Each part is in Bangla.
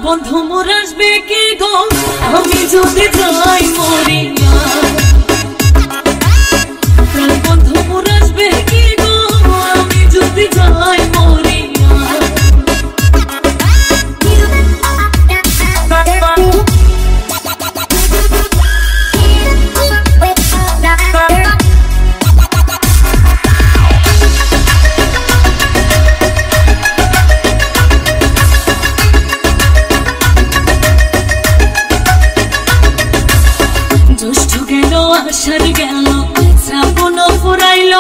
বন্ধু মোর আসবে কি গো আমি যদি যাই মরিয়া। প্রাণ বন্ধু মোর আসবে কি গো আমি যদি যাই মরিয়া। আষাঢ় গেল শ্রাবণ ফুরাইল,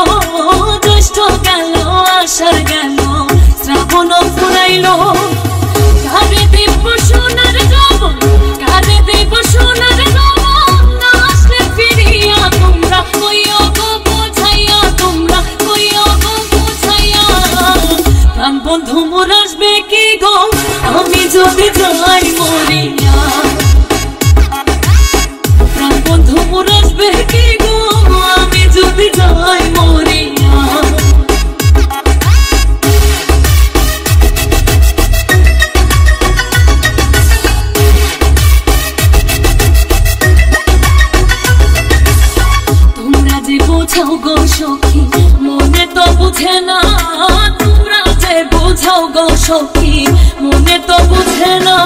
জ্যৈষ্ঠ গেল আষাঢ় গেল শ্রাবণ ফুরাইল। কারে দেব সোনার যৌবন, কারে দেব সোনার যৌবন, না আসলে ফিরিয়া তোমরা কইও গো বোঝাইয়া, তোমরা কইও গো বোঝাইয়া। প্রাণ বন্ধু মোর আসবে কি গো আমি যদি যাই মরিয়া। প্রাণ বন্ধু মোর আসবে কি গো আমি যদি যাই মরিয়া। তোমরা যে বোঝাও গো সখী মনে তো বুঝে না, তোমরা যে বোঝাও গো সখী মনে তো বুঝে না।